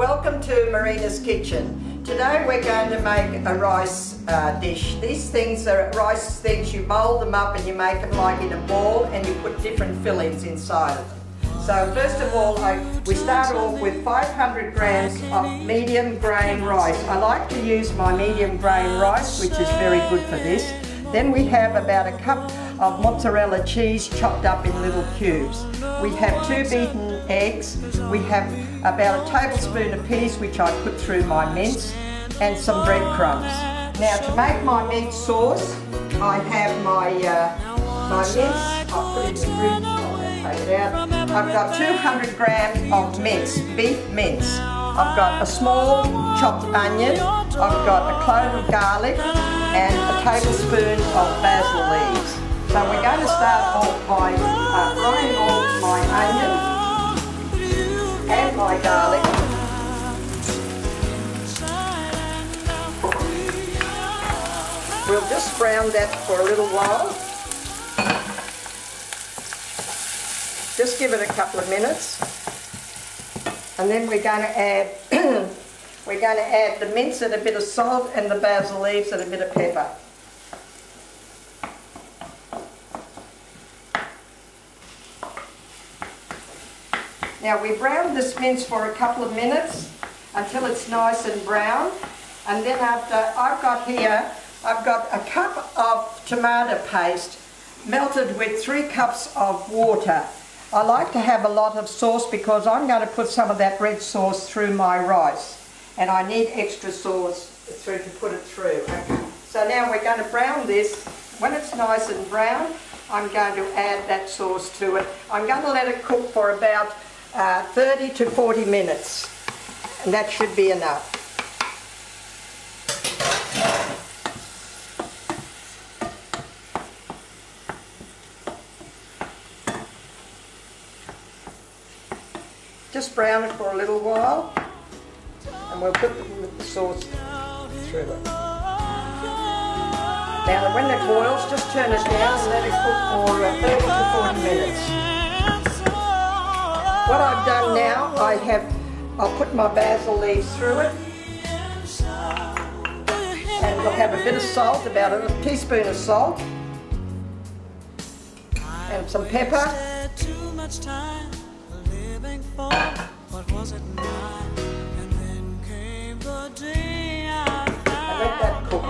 Welcome to Marina's kitchen. Today we're going to make a rice dish. These things are rice things, you mould them up and you make them like in a ball and you put different fillings inside of them. So first of all, we start off with 500 grams of medium grain rice. I like to use my medium grain rice, which is very good for this. Then we have about a cup of mozzarella cheese chopped up in little cubes. We have 2 beaten eggs. We have about a tablespoon of peas, which I put through my mince, and some breadcrumbs. Now to make my meat sauce, I have my mince. I'll put it in the fridge. I'll take it out. I've got 200 grams of mince, beef mince. I've got a small chopped onion. I've got a clove of garlic and a tablespoon of basil leaves. So we're going to start off by frying off my onion and my garlic. We'll just brown that for a little while. Just give it a couple of minutes. And then we're going to add the mince and a bit of salt and the basil leaves and a bit of pepper. Now we brown this mince for a couple of minutes until it's nice and brown, and then after I've got a cup of tomato paste melted with 3 cups of water. I like to have a lot of sauce because I'm going to put some of that red sauce through my rice, and I need extra sauce to put it through. Okay. So now we're going to brown this. When it's nice and brown, I'm going to add that sauce to it. I'm going to let it cook for about 30 to 40 minutes, and that should be enough. Just brown it for a little while, and we'll put the sauce through it. Now when it boils, just turn it down and let it cook for 30 to 40 minutes. What I've done now, I'll put my basil leaves through it, and we'll have a bit of salt, about a teaspoon of salt, and some pepper. What was it now? And then came the day I let that cook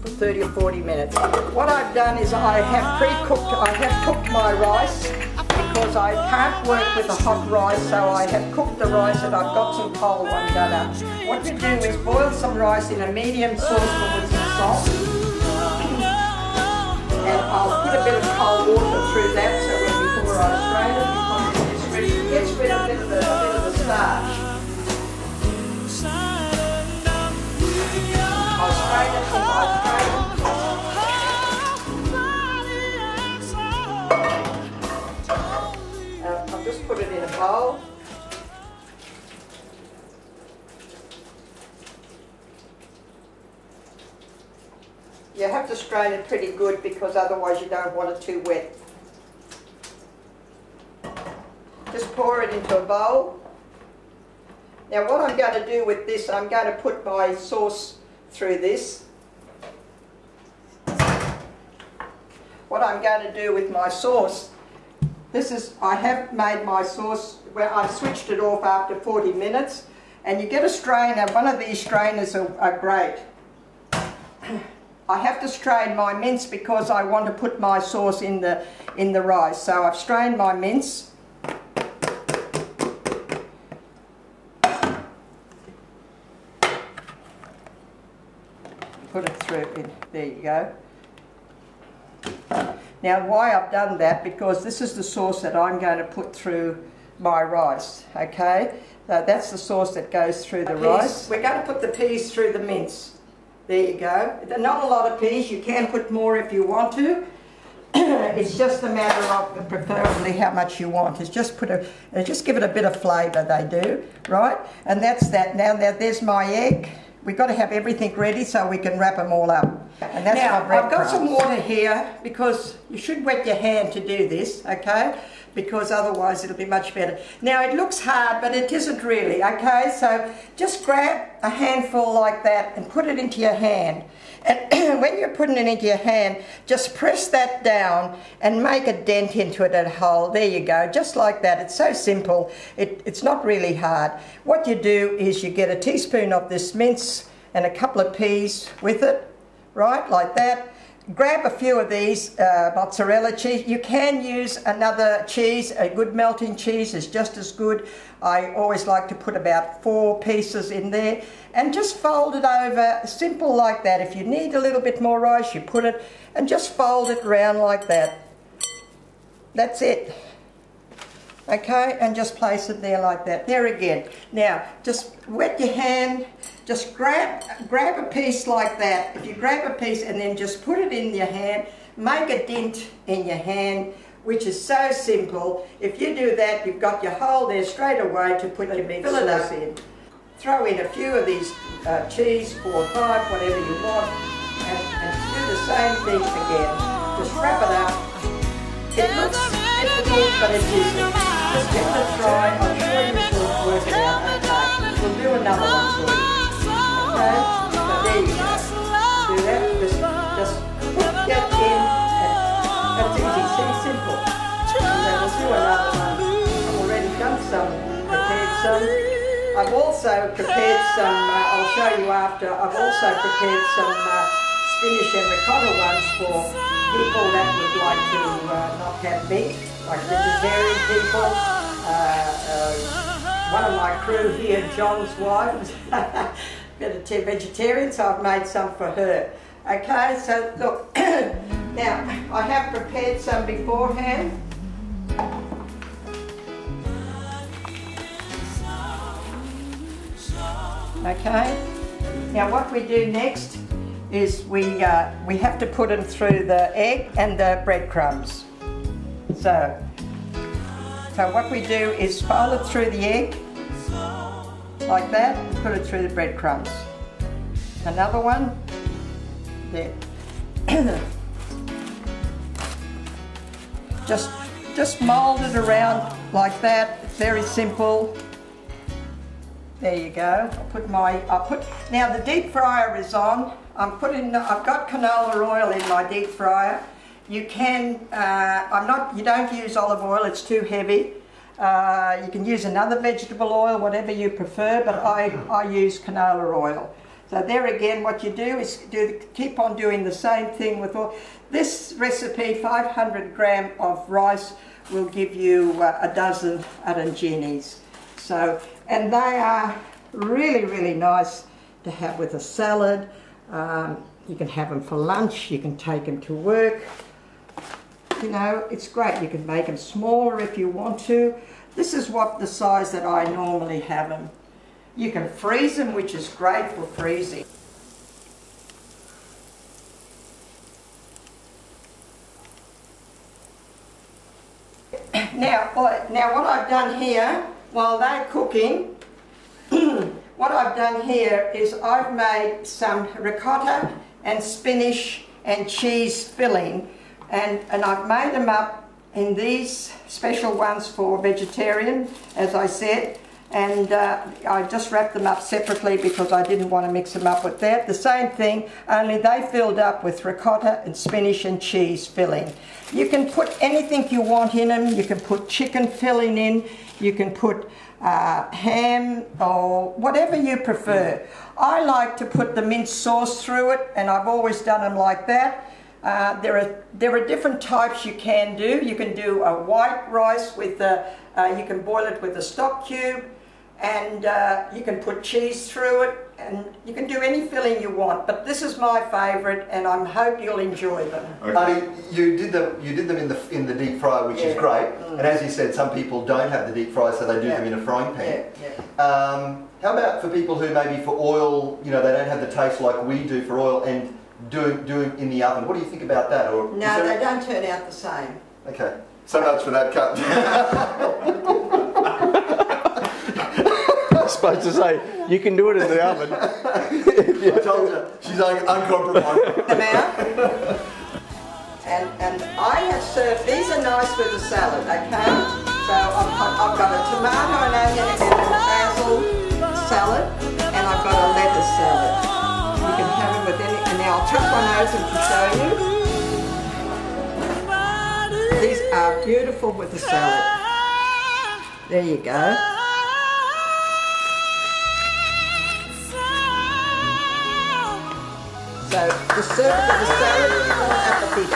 for 30 or 40 minutes. What I've done is I have cooked my rice because I can't work with a hot rice, so I have cooked the rice and I've got some cold one done up. What you do is boil some rice in a medium saucepan with some salt, and I'll put a bit of cold water through that so before I strain it, it gets rid of a bit of the starch. I'll strain it and I'll strain it. I'll just put it in a bowl. You have to strain it pretty good because otherwise you don't want it too wet. Just pour it into a bowl. Now what I'm going to do with this, I'm going to put my sauce through this. What I'm going to do with my sauce, I have made my sauce where I've switched it off after 40 minutes, and you get a strainer. One of these strainers are great. I have to strain my mince because I want to put my sauce in the rice. So I've strained my mince. Put it through, there you go. Now why I've done that, because this is the sauce that I'm going to put through my rice, okay? So that's the sauce that goes through the rice. We're going to put the peas through the mince. There you go. Not a lot of peas, you can put more if you want to. It's just a matter of preferably how much you want. It's just just give it a bit of flavour, they do, right? And that's that. Now there's my egg. We've got to have everything ready so we can wrap them all up. And that's now, my bread I've got some crumbs. water here because you should wet your hand to do this, okay? Because otherwise it'll be much better. Now it looks hard, but it isn't really, okay? So just grab a handful like that and put it into your hand. And when you're putting it into your hand, just press that down and make a dent into it, a hole. There you go, just like that. It's so simple. It's not really hard. What you do is you get a teaspoon of this mince and a couple of peas with it, right, like that. Grab a few of these mozzarella cheese. You can use another cheese. A good melting cheese is just as good. I always like to put about 4 pieces in there and just fold it over, simple like that. If you need a little bit more rice, you put it and just fold it around like that. That's it. Okay, and just place it there like that. There again. Now, just wet your hand. Just grab a piece like that. If you grab a piece and then just put it in your hand, make a dent in your hand, which is so simple. If you do that, you've got your hole there straight away to put your meat sauce in. Throw in a few of these cheese, 4 or 5, whatever you want, and do the same thing again. Just wrap it up. It looks difficult, but it isn't. Just give it a try. I'm sure you will work it out okay. We'll do another one for you. Okay? So there you go. Do that. Just put that in. That's easy. See, simple. And then we'll do another one. I've already done some, prepared some. I've also prepared some, I'll show you after, I've also prepared some spinach and ricotta ones for people that would like to not have meat, like vegetarian people. One of my crew here, John's wife, is vegetarian, so I've made some for her. Okay, so look, now I have prepared some beforehand. Okay, now what we do next is we have to put them through the egg and the breadcrumbs. So what we do is fold it through the egg, like that, and put it through the breadcrumbs. Another one, there. Just mould it around like that, it's very simple. There you go. Now the deep fryer is on. I've got canola oil in my deep fryer. You can, you don't use olive oil, it's too heavy. You can use another vegetable oil, whatever you prefer, but I use canola oil. So there again, what you do is keep on doing the same thing with all. This recipe, 500 grams of rice, will give you a dozen arancinis. So, and they are really, really nice to have with a salad. You can have them for lunch, you can take them to work. You know, it's great. You can make them smaller if you want to. This is what the size that I normally have them. You can freeze them, which is great for freezing. Now what I've done here, while they're cooking, what I've done here is I've made some ricotta and spinach and cheese filling, and I've made them up in these special ones for vegetarian, as I said, and I just wrapped them up separately because I didn't want to mix them up with that. The same thing, only they filled up with ricotta and spinach and cheese filling. You can put anything you want in them. You can put chicken filling in, you can put ham or whatever you prefer. I like to put the minced sauce through it, and I've always done them like that. There are different types you can do. You can do a white rice with you can boil it with a stock cube, and you can put cheese through it, and you can do any filling you want. But this is my favourite, and I hope you'll enjoy them. Okay. You did them in the deep fryer, which is great. And as you said, some people don't have the deep fryer, so they do them in a frying pan. How about for people who maybe for oil, you know, they don't have the taste like we do for oil, and do them in the oven? What do you think about that? Or no, they don't turn out the same. Okay, so much for that cut. supposed to say, you can do it in the oven. I told you, she's uncompromising. Them out. And I have served, these are nice with a salad, okay? So I've got a tomato and onion and a basil salad, and I've got a lettuce salad. You can have it with any, and now I'll chop one open to show you. These are beautiful with the salad. There you go. So the serving of the salad is more appetite.